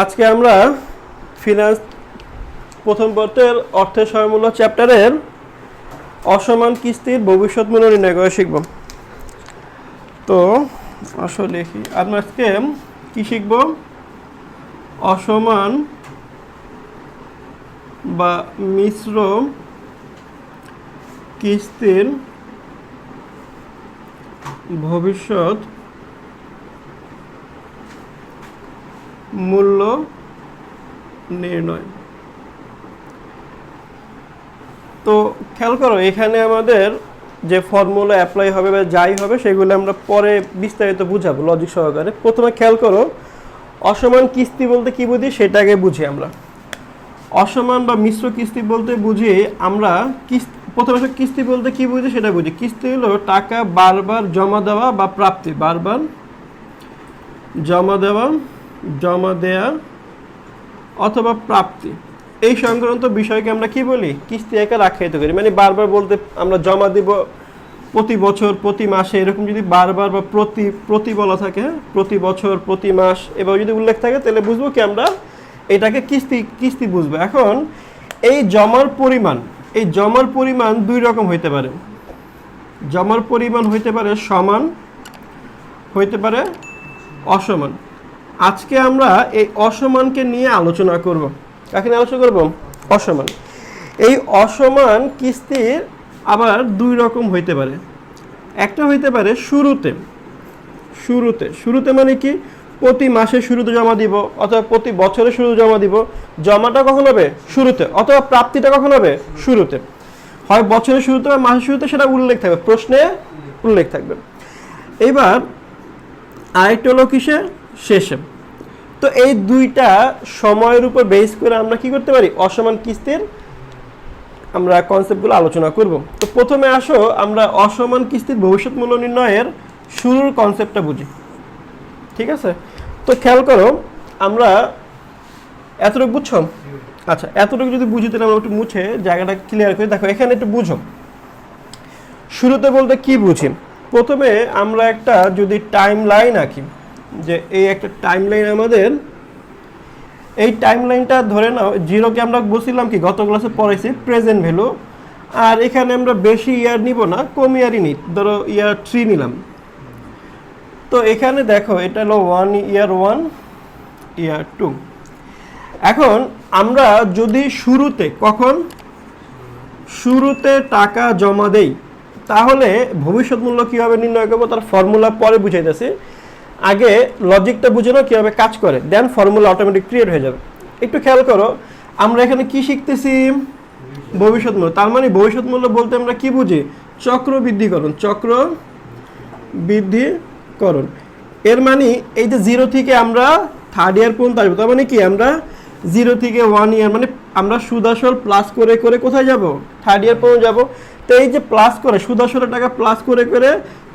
আজকে আমরা ফিনান্স প্রথম পত্রের অর্থের সময়মূল্য চ্যাপ্টারের অসমান কিস্তির ভবিষ্যৎ মূল্য নির্ণয় করা শিখব। তো আসলে আমরা আজকে কি শিখব? অসমান বা মিশ্র কিস্তির ভবিষ্যৎ মূল্য নির্ণয়। তো খেয়াল করো, এখানে আমাদের যে ফর্মুলা অ্যাপ্লাই হবে বা যাই হবে সেগুলো আমরা পরে বিস্তারিত বুঝাবো লজিক সহকারে। প্রথমে খেয়াল করো, অসমান কিস্তি বলতে কি বুঝি সেটাকে বুঝি আমরা। অসমান বা মিশ্র কিস্তি বলতে বুঝি আমরা প্রথমে কিস্তি বলতে কি বুঝি সেটা বুঝি। কিস্তি হলো টাকা বারবার জমা দেওয়া বা প্রাপ্তি, বারবার জমা দেওয়া অথবা প্রাপ্তি, এই সংক্রান্ত বিষয়কে আমরা কি বলি? কিস্তি আকারে আখ্যায়িত করি। মানে বারবার বলতে আমরা জমা দিব প্রতি বছর, প্রতি মাসে, এরকম যদি বারবার বা প্রতি বলা থাকে, প্রতি বছর, প্রতি মাস এবার যদি উল্লেখ থাকে তাহলে বুঝবো কি আমরা এটাকে কিস্তি বুঝবো। এখন এই জমার পরিমাণ দুই রকম হইতে পারে। জমার পরিমাণ হইতে পারে সমান, হইতে পারে অসমান। আজকে আমরা এই অসমানকে নিয়ে আলোচনা করব। কাকে নিয়ে আলোচনা করব? অসমান। এই অসমান কিস্তির আবার দুই রকম হইতে পারে। একটা হইতে পারে শুরুতে মানে কি? প্রতি মাসে শুরুতে জমা দিব অথবা প্রতি বছরের শুরুতে জমা দিব। জমাটা কখন হবে? শুরুতে। অথবা প্রাপ্তিটা কখন হবে? শুরুতে। হয় বছরের শুরুতে বা মাসের শুরুতে, সেটা উল্লেখ থাকবে, প্রশ্নে উল্লেখ থাকবে। এবার আরেকটা হলো কিসে? শেষে। তো এই দুইটা সময়ের উপর বেস করে আমরা কি করতে পারি? অসমান কিস্তির আমরা কনসেপ্টগুলো আলোচনা করব। তো প্রথমে আসো আমরা অসমান কিস্তির ভবিষ্যৎ মূল্য নির্ণয়ের শুরুর কনসেপ্টটা বুঝি। ঠিক আছে? তো খেয়াল করো, আমরা এতটুকু বুঝছো? আচ্ছা, এতটুকু যদি বুঝি তাহলে আমরা একটু মুছে জায়গাটা ক্লিয়ার করি। দেখো এখানে একটু বুঝো, শুরুতে বলতে কি বুঝি। প্রথমে আমরা একটা যদি টাইম লাইন আঁকি, যে এই একটা টাইম লাইন আমাদের, এই টাইম লাইনটা ধরে নাও জিরোকে আমরা বলছিলাম কি গত ক্লাসে পড়াইছি প্রেজেন্ট ভ্যালু। আর এখানে আমরা বেশি ইয়ার নিব না, কম ইয়ারই নিই, ধরো ইয়ার 3 নিলাম। তো এখানে দেখো এটা হলো 1 ইয়ার 1 ইয়ার 2। এখন আমরা যদি শুরুতে টাকা জমা দেই তাহলে ভবিষ্যৎ মূল্য কীভাবে নির্ণয় করবো তার ফর্মুলা পরে বুঝাইতেছি। আগে লজিকটা বুঝে নাও কীভাবে কাজ করে, দেন ফর্মুলা অটোমেটিক ক্রিয়েট হয়ে যাবে। একটু খেয়াল করো, আমরা এখানে কি শিখতেছি? ভবিষ্যৎ মূল্য। তার মানে ভবিষ্যৎ মূল্য বলতে আমরা কি বুঝি? চক্রবৃদ্ধিকরণ। এর মানে এই যে 0 থেকে আমরা 3rd ইয়ার পর্যন্ত আসবো। তার মানে কি আমরা 0 থেকে 1 ইয়ার, মানে আমরা সুদ আসল প্লাস করে করে কোথায় যাব? 3rd ইয়ার পর্যন্ত যাব। তো এই যে প্লাস করে সুদ আসলের টাকা প্লাস করে করে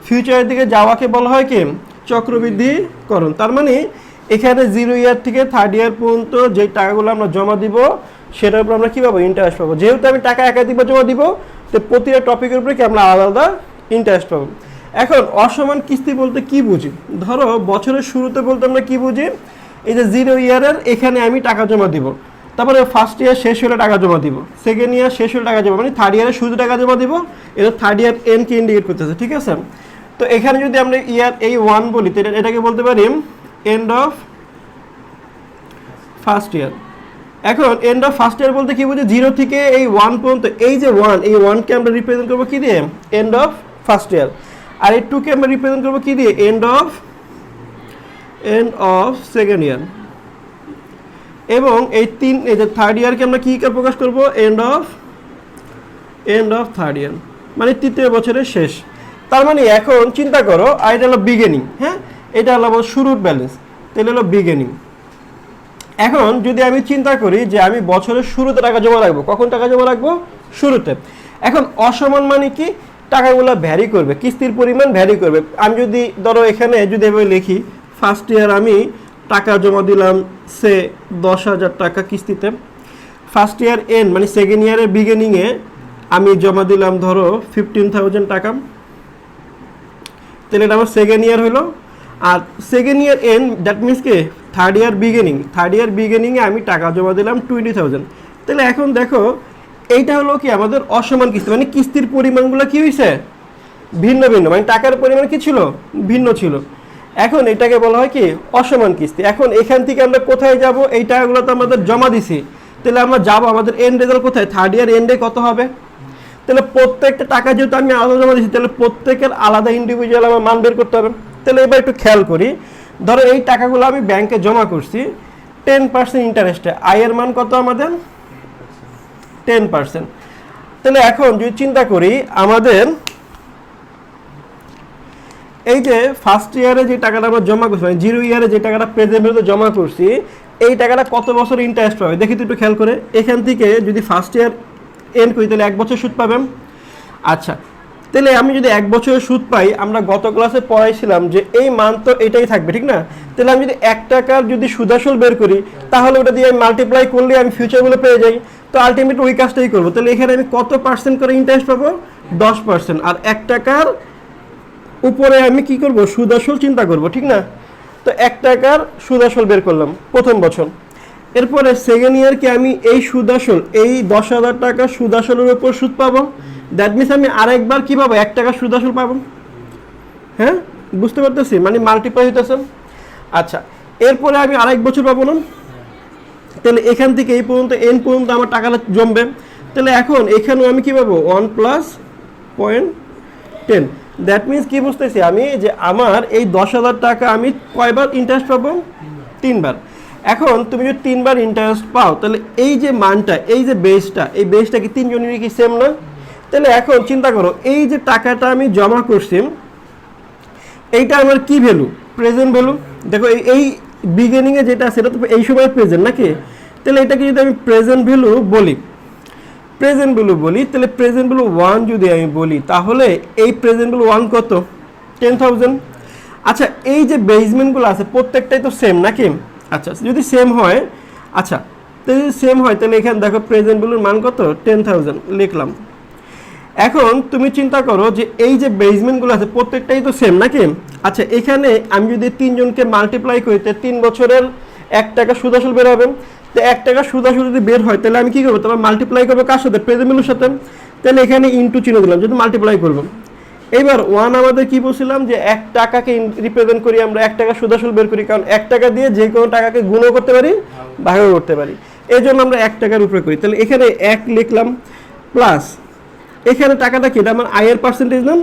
ফিউচারের দিকে যাওয়াকে বলা হয় কি? চক্রবৃদ্ধিকরণ। তার মানে এখানে 0 ইয়ার থেকে 3rd ইয়ার পর্যন্ত যে টাকাগুলো আমরা জমা দিব সেটার উপর আমরা কী পাবো? ইন্টারেস্ট পাবো। যেহেতু আমি টাকা একাধিকবার জমা দিব, তো প্রতিটা টপিকের উপরে কি আমরা আলাদা আলাদা ইন্টারেস্ট পাবো। এখন অসমান কিস্তি বলতে কি বুঝি? ধরো বছরের শুরুতে বলতে আমরা কি বুঝি? এই যে 0 ইয়ারের এখানে আমি টাকা জমা দিব, তারপরে ফার্স্ট ইয়ার শেষ হলে টাকা জমা দিব, সেকেন্ড ইয়ার শেষ হলে টাকা জমা, মানে 3rd ইয়ারের শুরুতে টাকা জমা দিব। এটা 3rd ইয়ার এন্ডকে ইন্ডিকেট করতেছে। ঠিক আছে? তো এখানে যদি আমরা ইয়ার এই 1 বলি, তো এটাকে বলতে পারি এন্ড অফ ফার্স্ট ইয়ার। এখন এন্ড অফ ফার্স্ট ইয়ার বলতে কি বুঝি? 0 থেকে এই 1 পর্যন্ত, এই যে 1, এই 1কে আমরা রিপ্রেজেন্ট করবো কি দিয়ে? End of first year. আর এই 2কে আমরা রিপ্রেজেন্ট করবো কি দিয়ে? End of second year. এবং এই যে 3rd ইয়ারকে আমরা কি প্রকাশ করবো? এন্ড অফ 3rd ইয়ার, মানে 3য় বছরের শেষ। তার মানে এখন চিন্তা করো, এটা হলো বিগিনিং, হ্যাঁ, এটা হলো শুরুর ব্যালেন্স, তাহলে হলো বিগিনিং। এখন যদি আমি চিন্তা করি যে আমি বছরের শুরুতে টাকা জমা রাখবো, কখন টাকা জমা রাখবো? শুরুতে। এখন অসমান মানে কি? টাকাগুলো ভ্যারি করবে, কিস্তির পরিমাণ ভ্যারি করবে। আমি যদি ধরো এখানে যদি এভাবে লিখি, ফার্স্ট ইয়ার আমি টাকা জমা দিলাম সে 10,000 টাকা কিস্তিতে। ফার্স্ট ইয়ার এন্ড মানে সেকেন্ড ইয়ারের বিগিনিংয়ে আমি জমা দিলাম ধরো 15,000 টাকা, তাহলে এটা আমার সেকেন্ড ইয়ার হলো। আর second year end that means কি থার্ড ইয়ার বিগিনিংয়ে আমি টাকা জমা দিলাম 20,000। তাহলে এখন দেখো এইটা হলো কি আমাদের অসমান কিস্তি, মানে কিস্তির পরিমাণগুলো কি হয়েছে ভিন্ন ভিন্ন, মানে টাকার পরিমাণ কি ছিল ভিন্ন ছিল। এখন এটাকে বলা হয় কি অসমান কিস্তি। এখন এখান থেকে আমরা কোথায় যাব, এই টাকাগুলো তো আমাদের জমা দিছি, তাহলে আমরা যাব আমাদের এন্ড রেজাল্ট কোথায়, থার্ড ইয়ার এন্ডে কত হবে। তাহলে প্রত্যেকটা টাকা যেহেতু আমি আলাদা জমা দিচ্ছি, তাহলে প্রত্যেকের আলাদা ইন্ডিভিজুয়াল আমার মান বের করতে হবে। তাহলে এবার একটু খেয়াল করি, ধরো এই টাকাগুলো আমি ব্যাংকে জমা করছি 10% ইন্টারেস্টে, আয়ের মান কত আমাদের 10%। তাহলে এখন যদি চিন্তা করি আমাদের এই যে ফার্স্ট ইয়ারে যে টাকাটা আমরা জমা করছি, মানে 0 ইয়ারে যে টাকাটা প্রেজেন্ট ভ্যালুতে জমা করছি, এই টাকাটা কত বছর ইন্টারেস্ট পাবে দেখি তো একটু খেয়াল করে। এখান থেকে যদি ফার্স্ট ইয়ার এন্ড করি তাহলে 1 বছর সুদ পাবেন। আচ্ছা, তাহলে আমি যদি 1 বছরের সুদ পাই, আমরা গত ক্লাসে পড়াইছিলাম যে এই মান তো এটাই থাকবে, ঠিক না। তাহলে আমি যদি 1 টাকার যদি সুদাসল বের করি, তাহলে ওটা দিয়ে আমি মাল্টিপ্লাই করলে আমি ফিউচারগুলো পেয়ে যাই। তো আলটিমেটলি ওই কাজটাই করবো। তাহলে এখানে আমি কত পার্সেন্ট করে ইন্টারেস্ট পাবো 10%, আর 1 টাকার উপরে আমি কি করব সুদাসল চিন্তা করব, ঠিক না। তো 1 টাকার সুদাসল বের করলাম প্রথম বছর। এরপরে সেকেন্ড ইয়ার কি আমি এই সুদাসল এই 10,000 টাকা সুদাসলের উপর সুদ পাবো। দ্যাট মিনস আমি আরেকবার কি পাবো 1 টাকা সুদাসল পাবো। হ্যাঁ, বুঝতে পারতেছি, মানে মাল্টিপ্লাই হইতেছে। আচ্ছা, এরপরে আমি আরেক বছর পাবো না, তাহলে এখান থেকে এই পর্যন্ত এন পর্যন্ত আমার টাকাটা জমবে। তাহলে এখন এখানেও আমি কি পাবো 1 + 0.10। দ্যাট মিনস কি বুঝতেছি আমি যে আমার এই 10,000 টাকা আমি কয়বার ইন্টারেস্ট পাবো 3 বার। এখন তুমি যদি 3 বার ইন্টারেস্ট পাও, তাহলে এই যে মানটা এই যে বেসটা, এই বেসটা কি তিনজনেরই কি সেম না। তাহলে এখন চিন্তা করো এই যে টাকাটা আমি জমা করছি, এইটা আমার কি ভ্যালু প্রেজেন্ট ভ্যালু। দেখো এই বিগিনিংয়ে যেটা আছে এটা তো এই সময় প্রেজেন্ট নাকি। তাহলে এটাকে যদি আমি প্রেজেন্ট ভ্যালু বলি, তাহলে প্রেজেন্ট ভ্যালু 1 যদি আমি বলি, তাহলে এই প্রেজেন্ট ভ্যালু 1 কত 10,000। আচ্ছা, এই যে বেসমেন্টগুলো আছে প্রত্যেকটাই তো সেম নাকি। আচ্ছা, যদি সেম হয়, আচ্ছা যদি সেম হয় তাহলে এখানে দেখো প্রেজেন্ট ভ্যালুর মান কত 10,000 লিখলাম। এখন তুমি চিন্তা করো যে এই যে বেসমেন্টগুলো আছে প্রত্যেকটাই তো সেম নাকি। আচ্ছা, এখানে আমি যদি 3 জনকে মাল্টিপ্লাই করি, 3 বছরের 1 টাকা সুদাসল বের হবে। তো 1 টাকা সুদাসল যদি বের হয়, তাহলে আমি কি করবো, তাহলে মাল্টিপ্লাই করবো কার সাথে প্রেজেন্ট ভ্যালুর সাথে। তাহলে এখানে ইনটু চিহ্ন দিলাম, যদি মাল্টিপ্লাই করবো। এবার 1 আমাদের কি বলছিলাম যে 1 টাকাকে রিপ্রেজেন্ট করি আমরা, 1 টাকা সুদাসল বের করি, কারণ 1 টাকা দিয়ে যে কোনো টাকাকে গুণও করতে পারি ভাগও করতে পারি, এই জন্য আমরা 1 টাকার উপরে করি। তাহলে এখানে 1 লিখলাম প্লাস এখানে টাকাটা কি, এটা আমার আয়ের পার্সেন্টেজ নাম,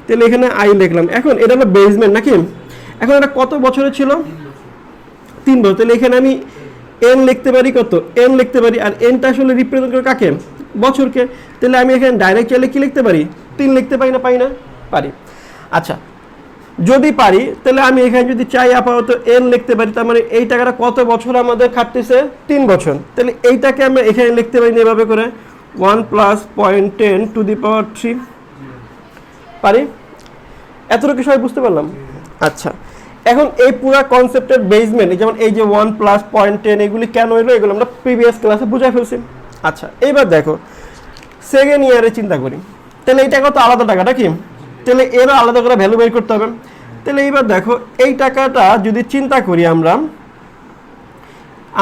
তাহলে এখানে আই লিখলাম। এখন এটা হলো বেসমেন্ট নাকি। এখন এটা কত বছরের ছিল 3 বছর। তাহলে এখানে আমি এন লিখতে পারি, কত এন লিখতে পারি, আর এনটা আসলে রিপ্রেজেন্ট করে কাকে বছরকে। তাহলে আমি এখানে ডাইরেক্ট চাইলে কি লিখতে পারি 3 লিখতে পারি না, পাই না পারি। আচ্ছা, যদি পারি তাহলে আমি এখানে যদি চাই আপাতত এন লিখতে পারি, তার মানে এই টাকাটা কত বছর আমাদের খাটতেছে 3 বছর। তাহলে এইটাকে আমরা এখানে লিখতে পারি এভাবে করে 1 + 0.10⁻³ পারি। এতটুকু সবাই বুঝতে পারলাম। আচ্ছা, এখন এই পুরো কনসেপ্টের বেসমেন্ট যেমন এই যে 1 + 0.10 এগুলি কেন এলো, এগুলো আমরা প্রিভিয়াস ক্লাসে বুঝাই ফেলছি। আচ্ছা, এইবার দেখো সেকেন্ড ইয়ারে চিন্তা করি, তাহলে এই টাকা তো আলাদা টাকাটা কি, তাহলে এরও আলাদা করে ভ্যালু বের করতে হবে। তাহলে এইবার দেখো এই টাকাটা যদি চিন্তা করি আমরা,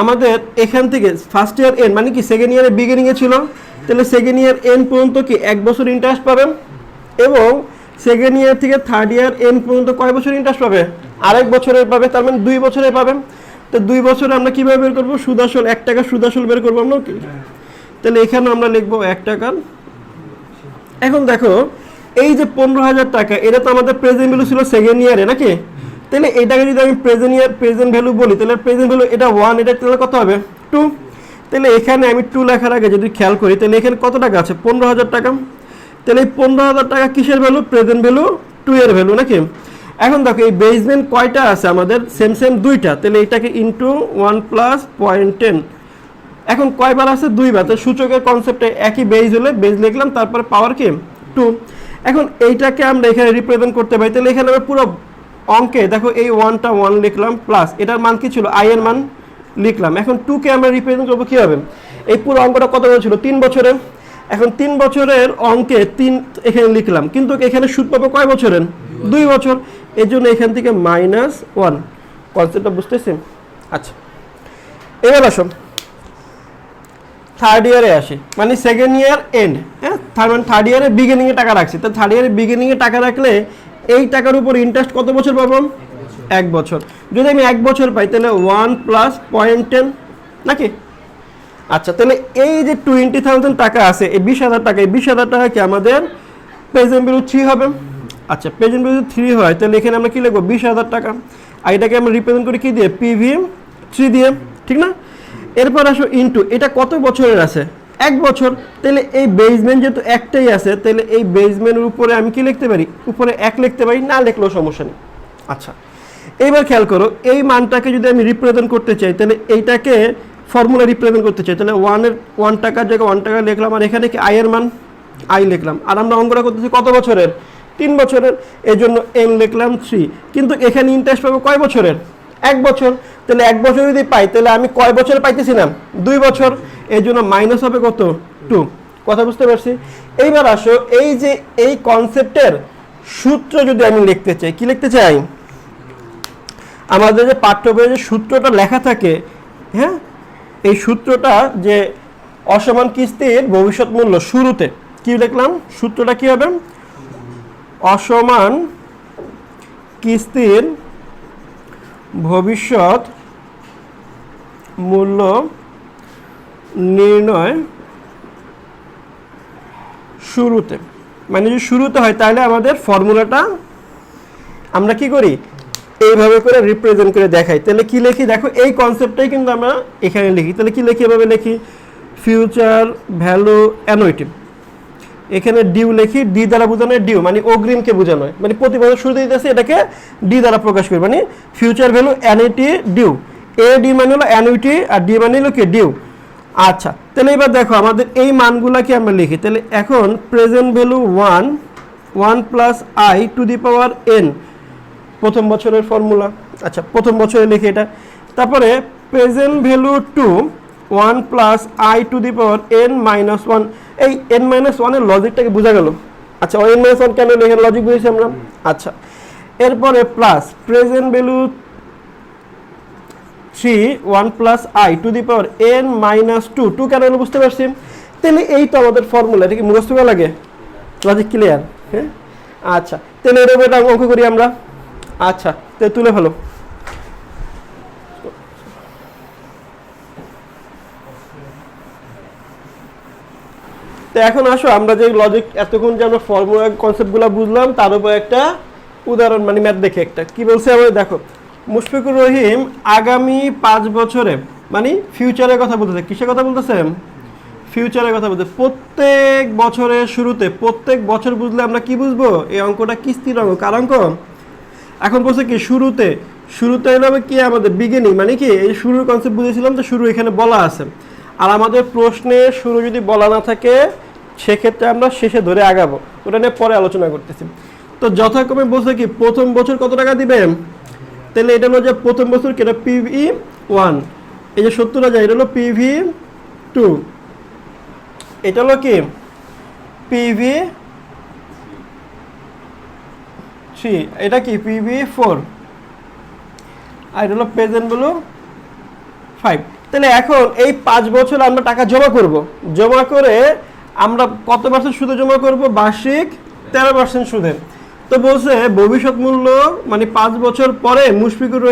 আমাদের এখান থেকে ফার্স্ট ইয়ার এন্ড মানে কি সেকেন্ড ইয়ারের বিগিনিংয়ে ছিল, তাহলে সেকেন্ড ইয়ার এন্ড পর্যন্ত কি 1 বছর ইন্টারেস্ট পাবেন, এবং সেকেন্ড ইয়ার থেকে থার্ড ইয়ার এন্ড পর্যন্ত কয় বছর ইন্টারেস্ট পাবে, আরেক বছরের পাবে, তার মানে 2 বছরের পাবেন। তো 2 বছরে আমরা কিভাবে বের করবো সুদাসল, 1 টাকা সুদাসল বের করবো আমরা কি। তাহলে এখানে আমরা লিখবো 1 টাকার। এখন দেখো এই যে 15,000 টাকা এটা তো আমাদের প্রেজেন্ট ভ্যালু ছিল সেকেন্ড ইয়ারে নাকি। তাহলে এটাকে যদি আমি প্রেজেন্ট ভ্যালু বলি, তাহলে প্রেজেন্ট ভ্যালু এটা 1, এটা তাহলে কত হবে 2। তাহলে এখানে আমি 2 লেখার আগে যদি খেয়াল করি, তাহলে এখানে কত টাকা আছে 15,000 টাকা। তাহলে এই 15,000 টাকা কিসের ভ্যালু, প্রেজেন্ট ভ্যালু 2 এর ভ্যালু নাকি। এখন দেখো এই বেসমেন্ট কয়টা আছে আমাদের, সেম 2টা। তাহলে এটাকে ইন্টু 1 + 0.10, এখন কয়বার আছে 2 বার। তো সূচকের কনসেপ্টে একই বেস হলে বেস লিখলাম, তারপরে পাওয়ার কি 2। এখন এইটাকে আমরা এখানে রিপ্রেজেন্ট করতে পারি। তাহলে এখানে আমরা পুরো অঙ্কে দেখো এই 1টা 1 লিখলাম, প্লাস এটার মান কি ছিল আই এর মান লিখলাম। এখন 2কে আমরা রিপ্রেজেন্ট করবো কীভাবে, এই পুরো অঙ্কটা কত বছর ছিল 3 বছরের। এখন 3 বছরের অঙ্কে 3 এখানে লিখলাম, কিন্তু এখানে সুদ পাবো কয় বছরের 2 বছর, এর জন্য এখান থেকে -1। কনসেপ্টটা বুঝতেছেন। আচ্ছা, এবার আসো থার্ড ইয়ারে আসি, মানে সেকেন্ড ইয়ার এন্ড, হ্যাঁ থার্ড ইয়ারের বিগিনিংয়ে টাকা রাখছি। তো থার্ড ইয়ারের বিগিনিংয়ে টাকা রাখলে এই টাকার উপর ইন্টারেস্ট কত বছর পাবো? 1 বছর। যদি আমি 1 বছর পাই তাহলে 1 + 0.10 নাকি? আচ্ছা, তাহলে এই যে 20,000 টাকা আছে, এই 20,000 টাকা, এই 20,000 টাকা কি আমাদের প্রেজেন্ট ভ্যালু 3 হবে? আচ্ছা, প্রেজেন্ট ভ্যালু 3 হয় তাহলে এখানে আমরা কি লিখবো? 20,000 টাকা। আর এটাকে আমরা রিপ্রেজেন্ট করি কি দিয়ে? PV3 দিয়ে, ঠিক না? এরপর আসো ইনটু, এটা কত বছরের আছে? 1 বছর। তাহলে এই বেসমেন্ট যেহেতু একটাই আছে, তাহলে এই বেসমেন্টের উপরে আমি কি লিখতে পারি? উপরে 1 লিখতে পারি, না লিখলেও সমস্যা নেই। আচ্ছা, এইবার খেয়াল করো, এই মানটাকে যদি আমি রিপ্রেজেন্ট করতে চাই, তাহলে এইটাকে ফর্মুলা রিপ্রেজেন্ট করতে চাই, তাহলে 1 টাকার জায়গায় 1 টাকা লিখলাম, আর এখানে কি আই এর মান? আই লিখলাম। আর আমরা অঙ্কটা করতেছি কত বছরের? 3 বছরের, এই জন্য এন লিখলাম 3। কিন্তু এখানে ইন্টারেস্ট পাবো কয় বছরের? 1 বছর। তাহলে 1 বছর যদি পাই তাহলে আমি কয় বছরে পাইতেছিলাম? 2 বছর। এই জন্য মাইনাস হবে কত? 2। কথা বুঝতে পারছি? এইবার আসো, এই যে এই কনসেপ্টের সূত্র যদি আমি লিখতে চাই, কি লিখতে চাই? আমাদের যে পাঠ্য বইয়ে যে সূত্রটা লেখা থাকে, হ্যাঁ, এই সূত্রটা যে অসমান কিস্তির ভবিষ্যৎ মূল্য, শুরুতে কি লিখলাম? সূত্রটা কি হবে? অসমান কিস্তির ভবিষ্যৎ মূল্য নির্ণয় শুরুতে, মানে যদি শুরুতে হয় তাহলে আমাদের ফর্মুলাটা আমরা কি করি? এইভাবে করে রিপ্রেজেন্ট করে দেখাই। তাহলে কি লিখি? দেখো, এই কনসেপ্টটাই কিন্তু আমরা এখানে লিখি। তাহলে কি লিখি? এভাবে লিখি, ফিউচার ভ্যালু অ্যানুইটি। এখানে ডিউ লিখি, ডি দ্বারা বোঝানো ডিউ মানে অগ্রিমকে বোঝানো হয়, মানে প্রতি বছর শুরুতে দিতেছে, এটাকে ডি দ্বারা প্রকাশ করি, মানে future value annuity due. A D মানে হলো অ্যানুইটি, আর ডি মানে হলো কি? ডিউ। আচ্ছা, তাহলে এবার দেখো আমাদের এই মানগুলাকে আমরা লিখি। তাহলে এখন প্রেজেন্ট ভ্যালু 1 + i⁴n প্রথম বছরের ফর্মুলা। আচ্ছা, প্রথম বছরে লিখি এটা। তারপরে প্রেজেন্ট ভ্যালু 2 1 + i⁴n-1। এই n-1 এর লজিকটাকে বোঝা গেল? আচ্ছা, n-1 কেন লেখার লজিক বুঝেছি আমরা। আচ্ছা, এরপরে প্লাস প্রেজেন্ট ভ্যালু 3 1 + i⁴n-2। 2 কেন হলো বুঝতে পারছি? তাহলে এই তো আমাদের ফর্মুলা। এটা কি মুখস্থ করা লাগে? Logic clear? হ্যাঁ, আচ্ছা, তাহলে এর উপরে অঙ্ক করি আমরা। আচ্ছা, তো তুলে ফেলো। তো এখন আসো, আমরা যে লজিক এতক্ষণ যে আমরা ফর্মুলা কনসেপ্টগুলো বুঝলাম, তার উপর একটা উদাহরণ মানে ম্যাথ দেখে একটা কি বলছে আমাদের। দেখো, মুশফিকুর রহিম আগামী 5 বছরে, মানে ফিউচারের কথা বলতেছে। কিসের কথা বলতেছে? ফিউচারের কথা বলতে। প্রত্যেক বছরের শুরুতে, প্রত্যেক বছর বুঝলে আমরা কি বুঝবো? এই অঙ্কটা কিস্তির অঙ্ক, কার অঙ্ক? এখন বলছে কি শুরুতে, শুরুতে হলো কি আমাদের বিগিনিং, মানে কি এই শুরুর কনসেপ্ট বুঝেছিলাম, তো শুরু এখানে বলা আছে। আর আমাদের প্রশ্নে শুরু যদি বলা না থাকে সেক্ষেত্রে আমরা শেষে ধরে আগাবো, ওটা নিয়ে পরে আলোচনা করতেছি। তো যথাক্রমে বলছে কি প্রথম বছর কত টাকা দিবে? তাহলে এটা হলো যে প্রথম বছর কি? এটা PV1, এই যে 70,000, এটা হলো PV2, এটা হলো কি PV3, এটা কি PV4, আর এটা হলো প্রেজেন্ট ভ্যালু 5। তাহলে এখন এই 5 বছর আমরা টাকা জমা করব, জমা করে আমরা কত পার্সেন্ট সুদে জমা করব? বার্ষিক 13% সুদে। তো বলছে ভবিষ্যৎ মূল্য মানে 5 বছর পরে মুশফিকুর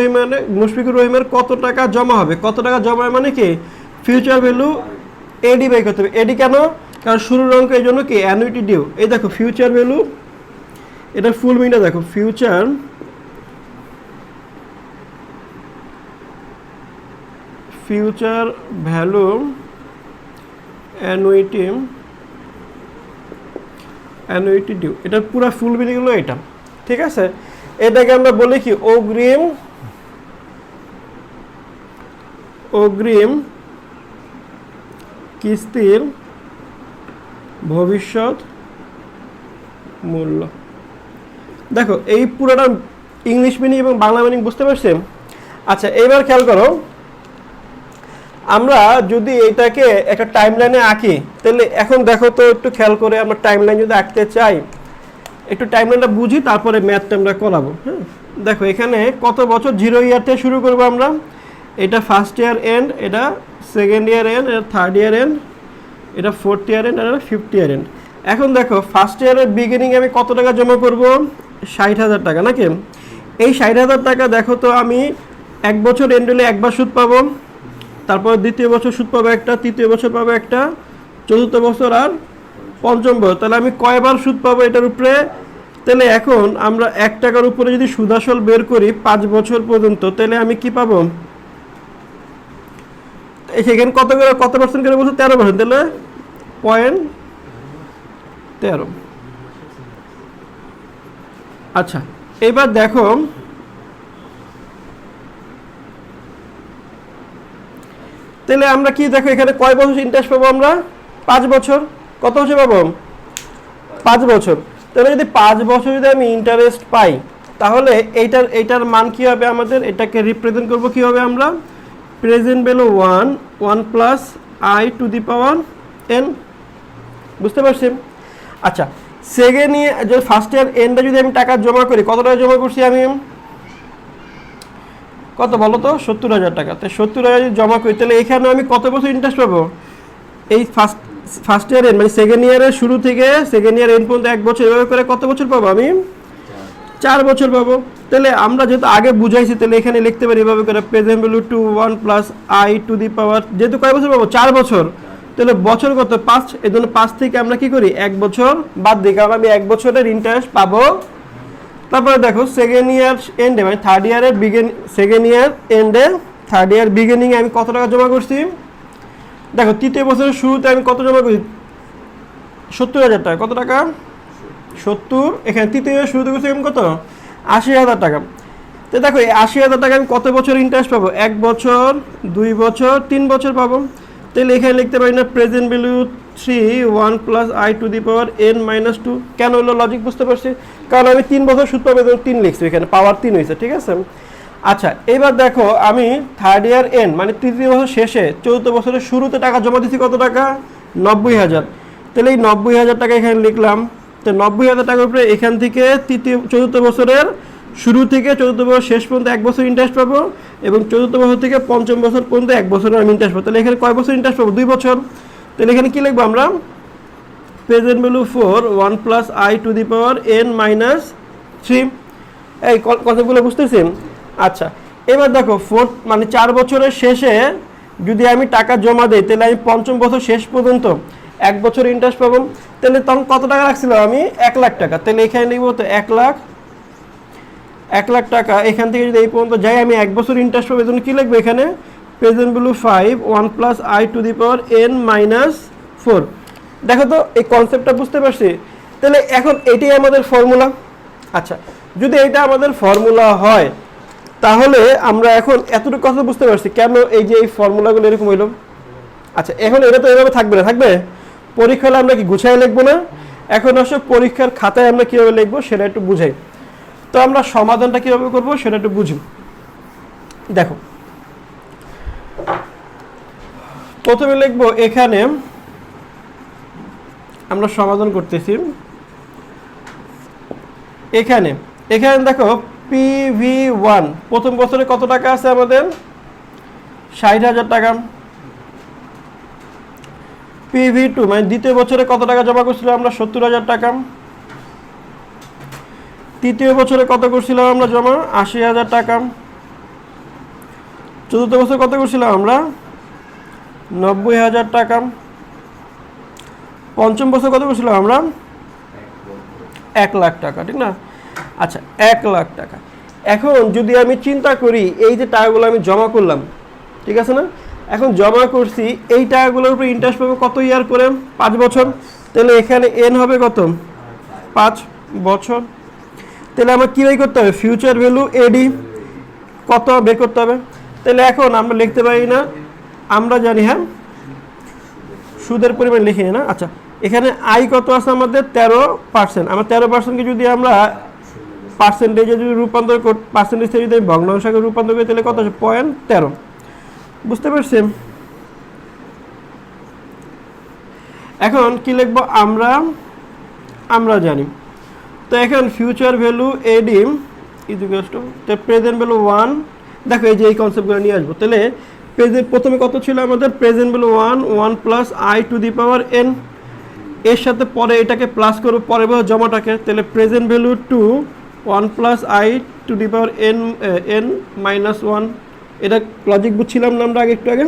রহিমের কত টাকা জমা হবে? কত টাকা জমা মানে কি ফিউচার ভ্যালু এডি বাই করতে হবে। এডি কেন? কারণ শুরুর অঙ্ক, এই জন্য কি অ্যানুইটি ডিউ। এই দেখো ফিউচার ভ্যালু, এটা ফুল মিনিটটা দেখো, ফিউচার ভ্যালু অ্যানুইটি ডিউ, এটা পুরো ফুল মিনিং হলো এটা, ঠিক আছে? এটাকে আমরা বলি কি অগ্রিম কিস্তির ভবিষ্যৎ মূল্য। দেখো, এই পুরোটা ইংলিশ মিনিং এবং বাংলা মিনিং বুঝতে পারছেন? আচ্ছা, এইবার খেয়াল করো, আমরা যদি এটাকে একটা টাইমলাইনে আঁকি, তাহলে এখন দেখো তো একটু খেয়াল করে, আমরা টাইমলাইন যদি আঁকতে চাই, একটু টাইমলাইনটা বুঝি, তারপরে ম্যাথটা আমরা করাবো। হ্যাঁ, দেখো এখানে কত বছর, 0 ইয়ার থেকে শুরু করবো আমরা। এটা ফার্স্ট ইয়ার এন্ড, এটা সেকেন্ড ইয়ার এন্ড, এটা থার্ড ইয়ার এন্ড, এটা ফোর্থ ইয়ার এন্ড, এটা ফিফথ ইয়ার এন্ড। এখন দেখো ফার্স্ট ইয়ারের বিগিনিং আমি কত টাকা জমা করব? 60,000 টাকা নাকি? এই 60,000 টাকা দেখো তো আমি এক বছর এন্ড হলে একবার সুদ পাবো, তারপর দ্বিতীয় বছর সুদ পাবো একটা, তৃতীয় বছর পাবো একটা, চতুর্থ বছর আর পঞ্চম বছর। তাহলে আমি কয়বার সুদ পাবো এটার উপরে? তাহলে এখন আমরা 1 টাকার উপরে যদি সুদ আসল বের করি 5 বছর পর্যন্ত, তাহলে আমি কি পাবো? সেখানে কত পার্সেন্ট করে বলছো? 13%। তাহলে 0.13। আচ্ছা এবার দেখো তাহলে আমরা কি দেখো এখানে কয় বছর ইন্টারেস্ট পাবো? আমরা 5 বছর। কত বছর পাবো? 5 বছর। তাহলে যদি 5 বছর যদি আমি ইন্টারেস্ট পাই, তাহলে এইটার মান কি হবে? আমাদের এটাকে রিপ্রেজেন্ট করব কি হবে? আমরা present value 1 plus i to the power N. বুঝতে পারছি? আচ্ছা সেকেন্ড ইয়ার যে ফার্স্ট ইয়ার এন্ডে যদি আমি টাকা জমা করি, কত টাকা জমা করছি আমি? কত বলো তো? 70,000 টাকা। তো 70,000 যদি জমা করি, তাহলে এখানে আমি কত বছর ইন্টারেস্ট পাবো? এই ফার্স্ট ইয়ার এন্ড মানে সেকেন্ড ইয়ারের শুরু থেকে সেকেন্ড ইয়ার এন্ড পর্যন্ত 1 বছর, এভাবে করে কত বছর পাবো আমি? 4 বছর পাবো। তাহলে আমরা যেহেতু আগে বুঝাইছি, তাহলে এখানে লিখতে পারি এভাবে করে present value to 1 plus i to the power, যেহেতু কয় বছর পাবো? 4 বছর। তাহলে বছর কত? 5। এই জন্য 5 থেকে আমরা কি করি? 1 বছর বাদ দিই, কারণ আমি 1 বছরের ইন্টারেস্ট পাবো। তারপরে দেখো সেকেন্ড ইয়ার এন্ডে মানে থার্ড ইয়ারের সেকেন্ড ইয়ার এন্ডে থার্ড ইয়ার বিগিনিংয়ে আমি কত টাকা জমা করছি? দেখো তৃতীয় বছরের শুরুতে আমি কত জমা করি? 70,000 টাকা। কত টাকা? 70। এখানে তৃতীয় শুরুতে করছি আমি কত? 80,000 টাকা। তো দেখো এই 80,000 টাকা আমি কত বছর ইন্টারেস্ট পাবো? 1 বছর, 2 বছর, 3 বছর পাবো। তাহলে এখানে লিখতে পারি না present value 1 plus i to the power n minus 2। কেন হলো? লজিক বুঝতে পারছি, কারণ আমি 3 বছর সুদ পাবো, 3 লিখছি, এখানে পাওয়ার 3 হয়েছে। ঠিক আছে? আচ্ছা এবার দেখো আমি থার্ড ইয়ার এন্ড মানে তৃতীয় বছর শেষে চতুর্থ বছরের শুরুতে টাকা জমা দিচ্ছি কত টাকা? 90,000। তাহলে এই 90,000 টাকা এখানে লিখলাম। তো 90,000 টাকার উপরে এখান থেকে চতুর্থ বছরের শুরু থেকে চতুর্থ বছর শেষ পর্যন্ত 1 বছর ইন্টারেস্ট পাবো, এবং চতুর্থ বছর থেকে পঞ্চম বছর পর্যন্ত 1 বছরের আমি ইন্টারেস্ট পাবো। তাহলে এখানে কয় বছর ইন্টারেস্ট পাবো? 2 বছর। তাহলে এখানে কি লিখবো আমরা? Present value 1 plus i to the power n minus 3। এই কনসেপ্টগুলো বুঝতেছেন? আচ্ছা এবার দেখো ফোর্থ মানে 4 বছরের শেষে যদি আমি টাকা জমা দিই, তাহলে আমি পঞ্চম বছর শেষ পর্যন্ত 1 বছর ইন্টারেস্ট পাবো। তাহলে তখন কত টাকা রাখছিল আমি? 1 লাখ টাকা। তাহলে এখানে লিখবো তো 1 লাখ টাকা। এখান থেকে যদি এই পর্যন্ত যাই আমি 1 বছর ইন্টারেস্ট পাবো। এই জন্য কী লিখবো এখানে? Present value 1 plus i to the power n minus 4। দেখো তো এই কনসেপ্টটা বুঝতে পারছি? তাহলে এখন এটাই আমাদের ফর্মুলা। আচ্ছা যদি এটা আমাদের ফর্মুলা হয়, তাহলে আমরা এখন এতটুকু কথা বুঝতে পারছি কেন এই যে এই ফর্মুলাগুলো এরকম হইল। আচ্ছা এখন এটা তো এভাবে থাকবে না, থাকবে? পরীক্ষা হলে আমরা কি গুছাই লিখবো না? এখন আসলে পরীক্ষার খাতায় আমরা কীভাবে লিখবো সেটা একটু বুঝাই। তো আমরা সমাধানটা কীভাবে করবো সেটা একটু বুঝি। দেখো প্রথমে লিখবো এখানে আমরা সমাধান করতেছি। এখানে দেখো PV1 প্রথম বছরে কত টাকা আছে আমাদের? 60,000 টাকা। PV2 মানে দ্বিতীয় বছরে কত টাকা জমা করছিলাম আমরা? 70,000 টাকা। তৃতীয় বছরে কত করছিলাম আমরা জমা? 80,000 টাকা। চতুর্থ বছরে কত করছিলাম আমরা? 90,000 টাকা। পঞ্চম বছর কত করছিলাম আমরা? 1 লাখ টাকা। ঠিক না? আচ্ছা 1 লাখ টাকা। এখন যদি আমি চিন্তা করি এই যে টাকাগুলো আমি জমা করলাম, ঠিক আছে না? এখন জমা করছি এই টাকাগুলোর উপর ইন্টারেস্ট পাবো কত ইয়ার করে? 5 বছর। তাহলে এখানে n হবে কত? 5 বছর। তাহলে আমার কী বের করতে হবে? ফিউচার ভ্যালু এডি কত বের করতে হবে। তাহলে এখন আমরা লিখতে পারি না, আমরা জানি হ্যাঁ সুদের পরিমাণ লিখি না। আচ্ছা এখানে আই কত আছে আমাদের? 13%। আমরা 13%কে যদি আমরা পার্সেন্টেজে যদি রূপান্তর পার্সেন্টেজ থেকে যদি ভগ্নাংশকে রূপান্তর করি, তাহলে কত আছে? 0.13। বুঝতে পারছেন? এখন কি লিখবো আমরা জানি। তো এখন future value AD equals to present value 1 দেখো এই যে এই কনসেপ্টগুলো নিয়ে আসবো। তাহলে প্রথমে কত ছিল আমাদের, present value 1 plus i to the power N, এর সাথে পরে এটাকে প্লাস করবো পরে জমাটাকে, তাহলে present value 2 1 plus i to the power N minus 1। এটা লজিক বুঝছিলাম না আমরা একটু আগে,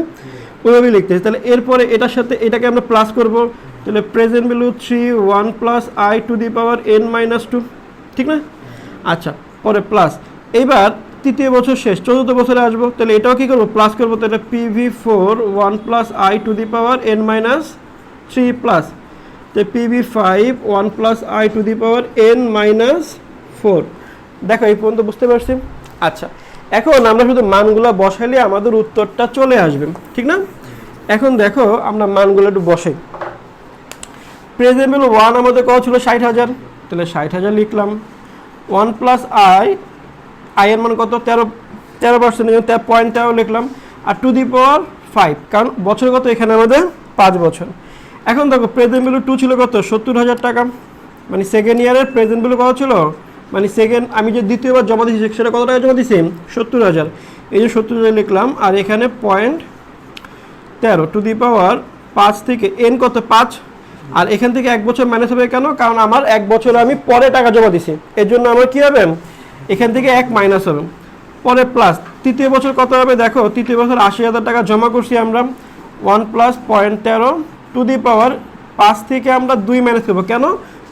ওইভাবেই লিখতেছি। তাহলে এরপরে এটার সাথে এটাকে আমরা প্লাস করব, তাহলে present value 3 1 plus i to the power N minus 2, ঠিক না? আচ্ছা, পরে প্লাস। এইবার তৃতীয় বছর শেষ, চতুর্থ বছরে আসবো, তাহলে এটাও কী করবো, প্লাস করবো। তাহলে PV4 1 plus i to the power N minus 3 plus, তো PV5 1 plus i to the power N minus 4। দেখো এই পর্যন্ত বুঝতে পারছি। আচ্ছা, এখন আমরা শুধু মানগুলো বসাইলে আমাদের উত্তরটা চলে আসবে, ঠিক না? এখন দেখো আমরা মানগুলো একটু বসাই। প্রেজেন্ট ভ্যালু 1 আমাদের কত ছিল, 60,000, তাহলে 60,000 লিখলাম। 1 প্লাস আই, আই এর মান কত, 13%, 0.13 লিখলাম। আর টু দি পাওয়ার 5, কারণ বছর কত এখানে আমাদের 5 বছর। এখন দেখো প্রেজেন্ট ভ্যালু 2 ছিল কত, 70,000 টাকা, মানে সেকেন্ড ইয়ারের প্রেজেন্ট ভ্যালু কত ছিল, মানে সেকেন্ড আমি যে দ্বিতীয়বার জমা দিয়েছি সেটা কত টাকা জমা দিয়েছি, 70,000, এই যে 70,000 লিখলাম। আর এখানে 0.13 টু দি পাওয়ার 5 থেকে এন কত 5, আর এখান থেকে 1 বছর মাইনাস হবে কেন, কারণ আমার 1 বছর আমি পরে টাকা জমা দিছি, এর জন্য আমার কী হবে, এখান থেকে 1 মাইনাস হবে। পরে প্লাস তৃতীয় বছর কত হবে, দেখো তৃতীয় বছর 80,000 টাকা জমা করছি আমরা। 1 প্লাস 0.13 টু দি পাওয়ার 5 থেকে আমরা 2 মাইনাস করবো, কেন,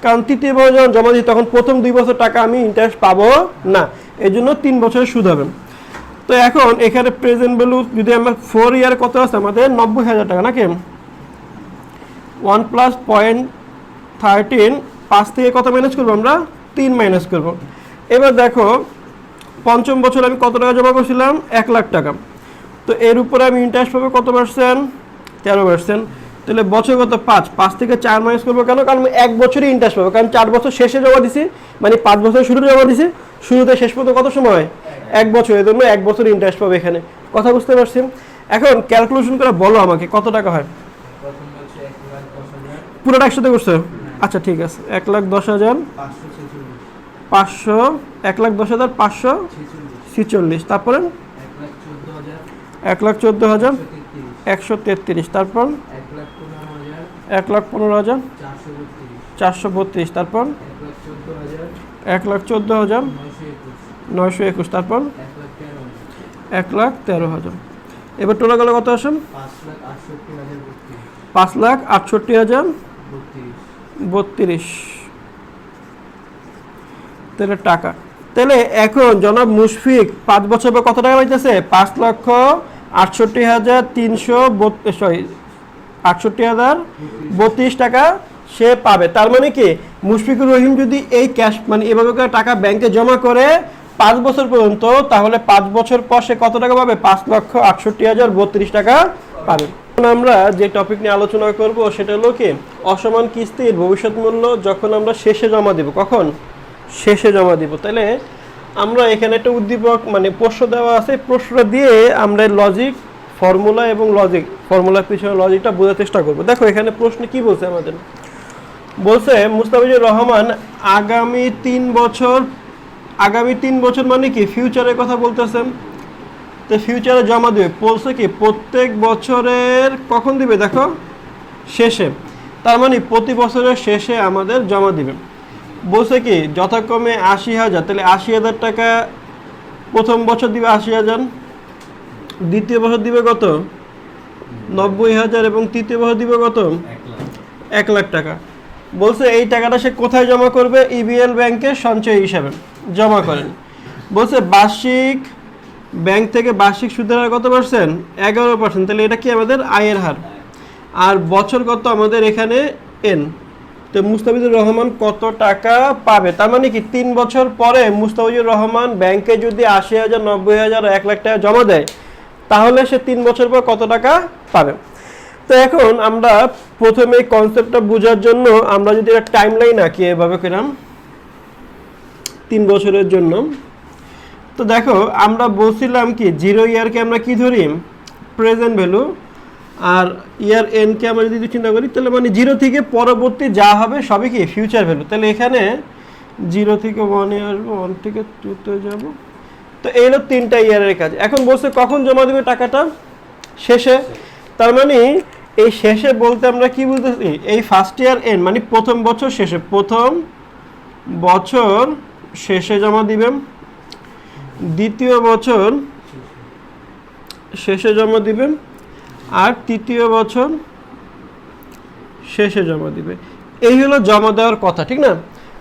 কারণ তৃতীয় বছর যখন জমা দিই তখন প্রথম 2 বছর টাকা আমি ইন্টারেস্ট পাবো না, এই জন্য 3 বছরের সুদ হবে। তো এখন এখানে প্রেজেন্ট ভ্যালু যদি আমরা 4 ইয়ার কত আছে আমাদের 90,000 টাকা নাকি। 1 প্লাস 0.13 5 থেকে কত মাইনাস করবো আমরা, 3 মাইনাস করবো। এবার দেখো পঞ্চম বছর আমি কত টাকা জমা করছিলাম, 1 লাখ টাকা, তো এর উপরে আমি ইন্টারেস্ট পাবো কত পার্সেন্ট, 13%। তাহলে বছর কত 5 থেকে 4 মাইনাস করবো, কেন, কারণ আমি 1 বছরই ইন্টারেস্ট পাবো, কারণ 4 বছর শেষে জমা দিছি, মানে 5 বছর শুরুতে জমা দিছি, শুরুতে শেষ পর্যন্ত কত সময়, 1 বছর, এর জন্য 1 বছর ইন্টারেস্ট পাবো এখানে। কথা বুঝতে পারছি? এখন ক্যালকুলেশন করে বলো আমাকে কত টাকা হয়, পুরোটা একসাথে করছো? আচ্ছা ঠিক আছে, 1,10,000 500, 1,10,546, তারপরে 1,14,133, তারপর 1,15,432, তারপর 1,14,921, তারপর 1,13,000। এবার টোটাল গেলে কত আসেন, 5,68,032 তাহলে টাকা। তাহলে এখন জনাব মুশফিক 5 বছর পর কত টাকা পাইতেছে, 5,68,332 টাকা সে পাবে। তার মানে কি, মুশফিকুর রহিম যদি এই ক্যাশ মানে এভাবে করে টাকা ব্যাংকে জমা করে 5 বছর পর্যন্ত, তাহলে 5 বছর পর সে কত টাকা পাবে, 5,68,032 টাকা পাবে। আমরা যে টপিক নিয়ে আলোচনা করব সেটা হলো কি, অসমান কিস্তির ভবিষ্যৎ মূল্য যখন আমরা শেষে জমা দিব, কখন, শেষে জমা দিব। তাহলে আমরা এখানে একটা উদ্দীপক মানে প্রশ্ন দেওয়া আছে, প্রশ্নটা দিয়ে আমরা লজিক ফর্মুলা এবং লজিক ফর্মুলার পিছনে লজিকটা বোঝার চেষ্টা করব। দেখো এখানে প্রশ্নে কি বলছে আমাদের, বলছে মুস্তাফিজুর রহমান আগামী 3 বছর মানে কি ফিউচারের কথা বলতেছেন, তো ফিউচারে জমা দিবে, বলছে কি প্রত্যেক বছরের কখন দিবে, দেখো শেষে, তার মানে প্রতি বছরের শেষে আমাদের জমা দিবে। বলছে কি যথাক্রমে 80,000, তাহলে 80,000 টাকা প্রথম বছর দিবে 80,000, দ্বিতীয় বছর দিবে কত 90,000 এবং তৃতীয় বছর দিবে কত 1 লাখ টাকা। বলছে এই টাকাটা সে কোথায় জমা করবে, ইবিএল ব্যাংকের সঞ্চয় হিসাবে জমা করেন। বলছে বার্ষিক ব্যাংক থেকে বার্ষিক সুদের হার কত পার্সেন্ট, 11%, তাহলে এটা কি আমাদের আয়ের হার, আর বছর কত আমাদের এখানে এন। তো মুস্তাফিজুর রহমান কত টাকা পাবে, তার মানে কি 3 বছর পরে মুস্তাফিজুর রহমান ব্যাংকে যদি 80,000, 90,000, 1 লাখ টাকা জমা দেয়, তাহলে সে 3 বছর পর কত টাকা পাবে। তো এখন আমরা প্রথমে এই কনসেপ্টটা বোঝার জন্য আমরা যদি একটা টাইম লাইন আঁকি এভাবে কিরাম 3 বছরের জন্য, তো দেখো আমরা বলছিলাম কি 0 ইয়ারকে আমরা কি ধরি, প্রেজেন্ট ভ্যালু, আর ইয়ার এনকে আমরা যদি চিন্তা করি তাহলে মানে 0 থেকে পরবর্তী যা হবে সবই কি ফিউচার ভ্যালু। তাহলে এখানে 0 থেকে 1 এ আসবো, 1 থেকে 2 তে যাব, তো এই হলো 3টা ইয়ারের কাজ। এখন বলছে কখন জমা দিবে টাকাটা? শেষে। তার মানে এই শেষে বলতে আমরা কি বুঝতেছি, এই ফার্স্ট ইয়ার এন্ড মানে প্রথম বছর শেষে, প্রথম বছর শেষে জমা দিবেন, দ্বিতীয় বছর শেষে জমা দিবেন, আর তৃতীয় বছর শেষে জমা দিবে। এই হলো জমা দেওয়ার কথা, ঠিক না?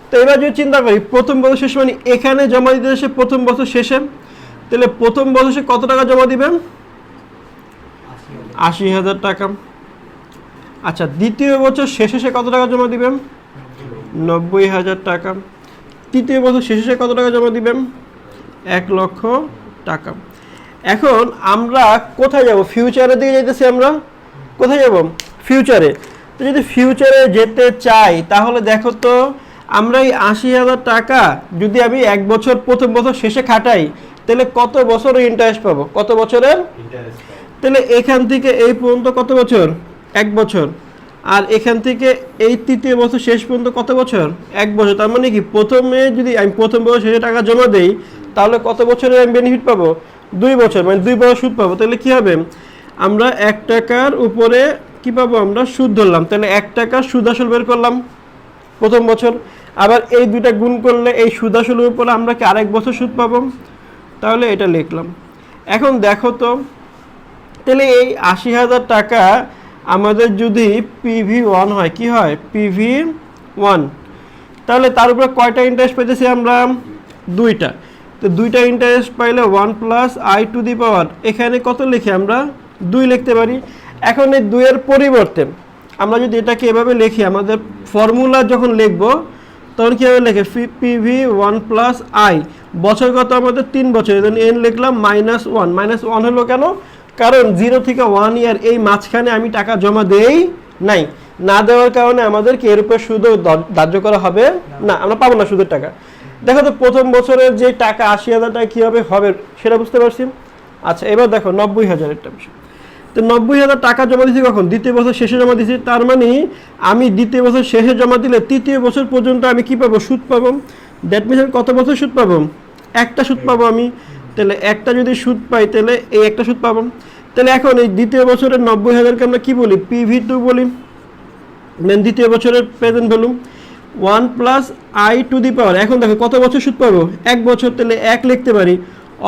তো এবার যদি চিন্তা করি প্রথম বছর শেষে মানে এখানে জমা দিতে এসে প্রথম বছর শেষে, তাহলে প্রথম বছরে কত টাকা জমা দিবেন? ৮০,০০০ টাকা। আচ্ছা, দ্বিতীয় বছর শেষে কত টাকা জমা দিবেন? ৯০,০০০ টাকা। তৃতীয় বছর শেষে কত টাকা জমা দিবেন? ১,০০,০০০ টাকা। এখন আমরা কোথায় যাব? ফিউচারের দিকে যাইতেছি। আমরা কোথায় যাব? ফিউচারে। তো যদি ফিউচারে যেতে চাই তাহলে দেখো তো, আমরা এই ৮০,০০০ টাকা যদি আমি 1 বছর প্রথম বছর শেষে খাটাই, তাহলে কত বছরের ইন্টারেস্ট পাবো? কত বছরের? তাহলে এখান থেকে এই পর্যন্ত কত বছর? 1 বছর। আর এখান থেকে এই তৃতীয় বছর শেষ পর্যন্ত কত বছর? 1 বছর। তার মানে কি প্রথমে যদি আমি প্রথম বছর শেষে টাকা জমা দেই তাহলে কত বছরের আমি বেনিফিট পাবো? 2 বছর, মানে 2 বছর সুদ পাবো। তাহলে কি হবে? আমরা 1 টাকার উপরে কি পাবো? আমরা সুদ ধরলাম। তাহলে 1 টাকার সুদ আসল বের করলাম প্রথম বছর। আবার এই দুইটা গুণ করলে এই সুদ আসলের উপরে আমরা কি আরেক বছর সুদ পাবো? তাহলে এটা লিখলাম। এখন দেখো তো, তাহলে এই ৮০,০০০ টাকা আমাদের যদি PV1 হয়, কি হয়? PV1, তাহলে তার উপরে কয়টা ইন্টারেস্ট পেতেছি আমরা? 2টা। তো 2টা ইন্টারেস্ট পাইলে 1 প্লাস আই টু দি পাওয়ার, এখানে কত লিখি আমরা? 2 লিখতে পারি। এখন এই 2 এর পরিবর্তে আমরা যদি এটাকে এভাবে লিখি, আমাদের ফর্মুলা যখন লিখব তখন কীভাবে লেখে? PV1 প্লাস আই, বছর কত আমাদের? 3 বছর, এই জন্য এন লিখলাম -1। -1 হলো কেন? কারণ 0 থেকে 1 ইয়ার এই মাঝখানে আমি টাকা জমা দেই নাই, না দেওয়ার কারণে আমাদেরকে এর উপরে সুদও ধার্য করা হবে না, আমরা পাবো না সুদের টাকা। দেখো তো প্রথম বছরের যে টাকা ৮০,০০০ টাকা কীভাবে হবে সেটা বুঝতে পারছি। আচ্ছা, এবার দেখো ৯০,০০০ একটা বিষয়। তো ৯০,০০০ টাকা জমা দিয়েছি কখন? দ্বিতীয় বছর শেষে জমা দিয়েছি। তার মানে আমি দ্বিতীয় বছর শেষে জমা দিলে তৃতীয় বছর পর্যন্ত আমি কি পাবো? সুদ পাবো। দ্যাট মিনস আমি কত বছর সুদ পাবো? একটা সুদ পাবো আমি। তাহলে একটা যদি সুদ পাই তাহলে এই একটা সুদ পাবো। তাহলে এখন এই দ্বিতীয় বছরের ৯০,০০০কে আমরা কি বলি? PV2 বলি, মানে দ্বিতীয় বছরের present value. 1 plus i to the power, এখন দেখো কত বছর সুদ পাবো? 1 বছর। তাহলে 1 লিখতে পারি,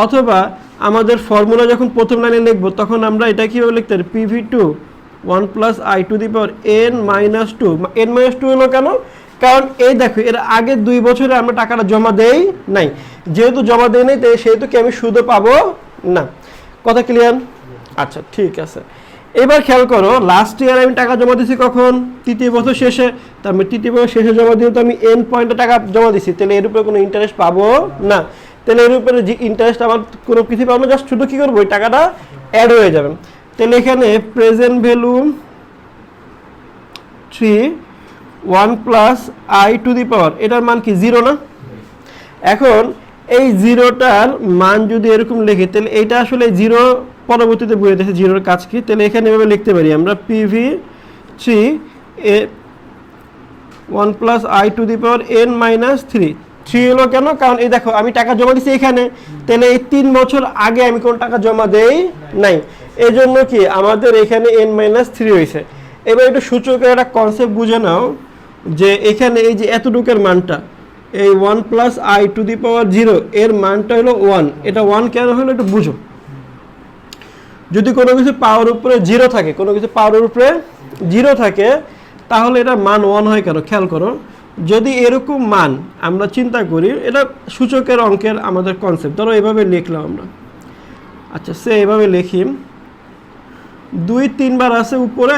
অথবা আমাদের ফর্মুলা যখন প্রথম লাইনে লিখবো তখন আমরা এটা কীভাবে লিখতে পারি? PV2 1 plus i to the power n-2। n-2 হলো কেন? কারণ এই দেখো এর আগে 2 বছরে আমরা টাকাটা জমা দেই নাই, যেহেতু জমা দেই নাই সেহেতু কি আমি সুদও পাবো না। কথা ক্লিয়ার? আচ্ছা, ঠিক আছে। এবার খেয়াল করো, লাস্ট ইয়ার আমি টাকা জমা দিছি কখন? তৃতীয় বছর শেষে। তার মানে তৃতীয় বছর শেষে জমা দিয়ে তো আমি এন পয়েন্টে টাকা জমা দিছি, তাহলে এর উপরে কোনো ইন্টারেস্ট পাবো না। তাহলে এর উপরে যে ইন্টারেস্ট আমার কোনো কিছু পাবো না, জাস্ট শুধু কী করবো? ওই টাকাটা অ্যাড হয়ে যাবে। তাহলে এখানে present value 3 1 plus i to the power, এটার মান কি? 0 না? এখন এই 0টার মান যদি এরকম লিখি তাহলে এইটা আসলে 0 পরবর্তীতে বুঝে দিয়েছে 0-র কাজ কি। তাহলে এখানে এভাবে লিখতে পারি আমরা PV3 1 plus i to the power n-3। 3 হলো কেন? কারণ এই দেখো আমি টাকা জমা দিচ্ছি এখানে, তাহলে এই 3 বছর আগে আমি কোনো টাকা জমা দেই নাই, এই জন্য কি আমাদের এখানে n-3 হয়েছে। এবার একটু সূচকের একটা কনসেপ্ট বুঝে নাও, যে এখানে এই যে এতটুকের মানটা, এই 1 প্লাস আই টু দি পাওয়ার 0 এর মানটা হলো 1। এটা 1 কেন হলো একটু বুঝো। যদি কোনো কিছু পাওয়ার উপরে 0 থাকে, কোনো কিছু পাওয়ার উপরে 0 থাকে, তাহলে এটা মান 1 হয় কেন? খেয়াল করো, যদি এরকম মান আমরা চিন্তা করি, এটা সূচকের অঙ্কের আমাদের কনসেপ্ট। ধরো এভাবে লিখলাম আমরা। আচ্ছা, সে এভাবে লিখি, 2 3 বার আছে উপরে,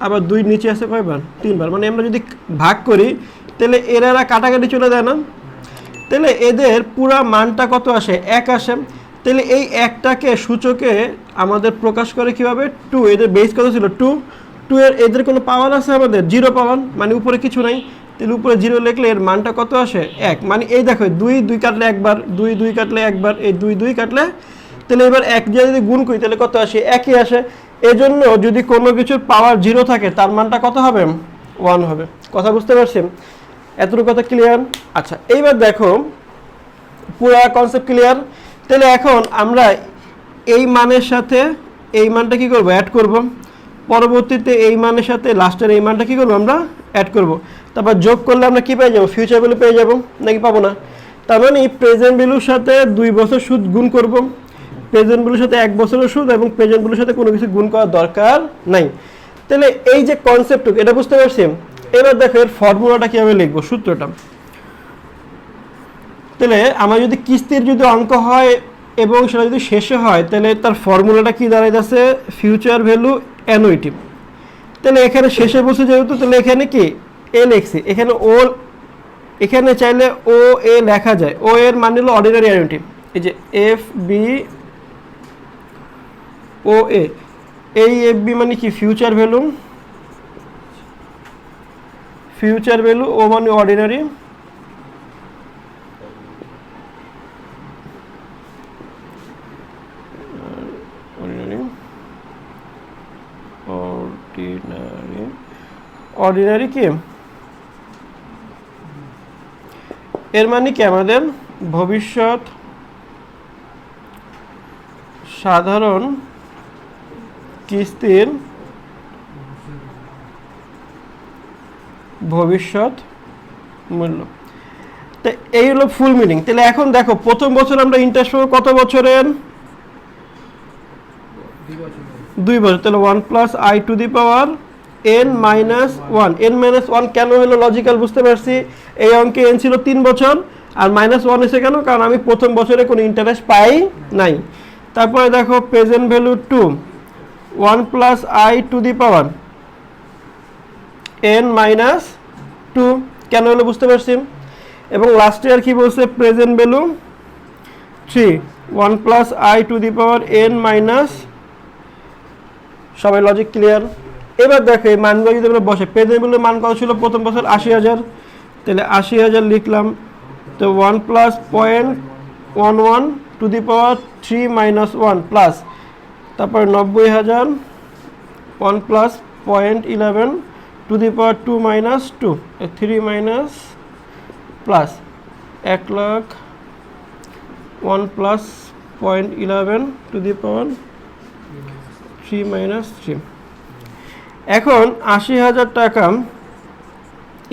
আবার 2 নিচে আছে কয়বার? 3 বার। মানে আমরা যদি ভাগ করি তাহলে এরা কাটাকাটি চলে যায় না? তাহলে এদের পুরা মানটা কত আসে? 1 আসে। তাহলে এই একটাকে সূচকে আমাদের প্রকাশ করে কিভাবে? 2। এদের বেস কত ছিল? 2 এর এদের কোনো পাওয়ার আছে আমাদের? 0 পাওয়ার, মানে উপরে কিছু নাই। তাহলে উপরে 0 লিখলে এর মানটা কত আসে? 1। মানে এই দেখো 2 2 কাটলে একবার, 2 2 কাটলে একবার, এই 2 2 কাটলে, তাহলে এবার 1 দিয়ে যদি গুণ করি তাহলে কত আসে? 1ই আসে। এজন্য যদি কোনো কিছুর পাওয়ার 0 থাকে তার মানটা কত হবে? 1 হবে। কথা বুঝতে পারছেন? এতটুকু কথা ক্লিয়ার? আচ্ছা, এইবার দেখো পুরো কনসেপ্ট ক্লিয়ার? তাহলে এখন আমরা এই মানের সাথে এই মানটা কি করব, অ্যাড করব, পরবর্তীতে এই মানের সাথে লাস্টের এই মানটা কি করব, আমরা অ্যাড করব, তারপর যোগ করলে আমরা কি পেয়ে যাব, ফিউচার ভ্যালু পেয়ে যাব, নাকি পাবো না? তার মানে প্রেজেন্ট ভ্যালুর সাথে 2 বছর সুদ গুণ করব, প্রেজেন্ট ভ্যালুর সাথে 1 বছরের সুদ, এবং প্রেজেন্ট ভ্যালুর সাথে কোনো কিছু গুণ করার দরকার নাই। তাহলে এই যে কনসেপ্টটুকু, এটা বুঝতে পারছি। এবার দেখো এর ফর্মুলাটা কিভাবে লিখবো, সূত্রটা। তাহলে আমার যদি কিস্তির যদি অঙ্ক হয় এবং সেটা যদি শেষে হয়, তাহলে তার ফর্মুলাটা কি দাঁড়াইতেছে, ফিউচার ভ্যালু অ্যানুইটি। তাহলে এখানে শেষে বসে যেহেতু, তাহলে এখানে কি এ লিখছি, এখানে ও, এখানে চাইলে ও এ লেখা যায়। ও এর মানে হলো অর্ডিনারি অ্যানুইটি, এই যে এফ বি ও এ, এই এফ বি মানে কি ফিউচার ভ্যালু, ফিউচার ভ্যালু, ও মানে অর্ডিনারি, অর্ডিনারি কি, এর মানে কি আমাদের ভবিষ্যৎ সাধারণ কিস্তির ভবিষ্যৎ মূল্য। তো এই হলো ফুল মিনিং। তাহলে এখন দেখো প্রথম বছর আমরা ইন্টারেস্ট পাবো কত বছরের, 2 বছর। তাহলে 1 plus i to the power n minus 1, n-1 কেন হলো, লজিক্যাল বুঝতে পারছি। এই অঙ্কে n ছিল 3 বছর, আর -1 এসে কেন, কারণ আমি প্রথম বছরে কোনো ইন্টারেস্ট পাই নাই। তারপরে দেখো present value 2, 1 plus i to the power n-2 কেন হলো বুঝতে পারছি। এবং লাস্ট ইয়ার কি বলছে, present value 3, 1 plus i to the power n-, সবাই লজিক ক্লিয়ার? এবার দেখো এই মানগুলো যদি আমরা বসে, প্রেজেন্ট ভ্যালুর মান কত ছিল প্রথম বছর, 80,000, তাহলে 80,000 লিখলাম। তো 1 plus 0.11 two the power 3 minus 1 plus, তারপর 90,000, 1 plus 0.11 two the power 2 minus 2, 3 minus plus 1 lakh, 1 plus 0.11 two the power 3 minus 3। এখন 80,000 টাকা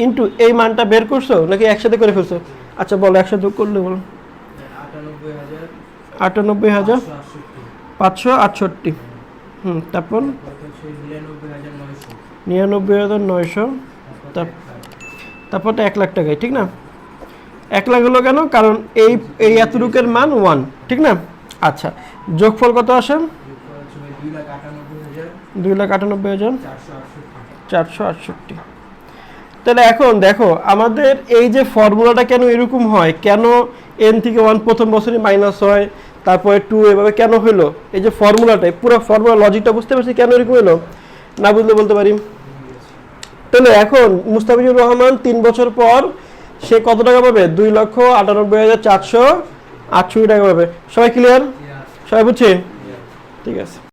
ইন্টু এই মানটা বের করছো নাকি একসাথে করে ফেলছো? আচ্ছা বলো, একসাথে করলে বলো। 98,568, তারপর 99,900, তারপর তো 1 লাখ টাকায়, ঠিক না? 1 লাখ হলো কেন, কারণ এই এতটুকের মান 1, ঠিক না? আচ্ছা, যোগফল কত আসে, 2,98,468। তাহলে এখন দেখো আমাদের এই যে ফর্মুলাটা কেন এরকম হয়, কেন n থেকে 1 প্রথম বছরই মাইনাস হয়, তারপরে 2 এভাবে কেন হলো, এই যে ফর্মুলাটা, পুরো ফর্মুলা লজিকটা বুঝতে পারছি কেন এরকম হলো, না বুঝলে বলতে পারি। তাহলে এখন মুস্তাফিজুর রহমান 3 বছর পর সে কত টাকা পাবে, 2,98,468 টাকা পাবে। সবাই ক্লিয়ার? সবাই বুঝছে? ঠিক আছে।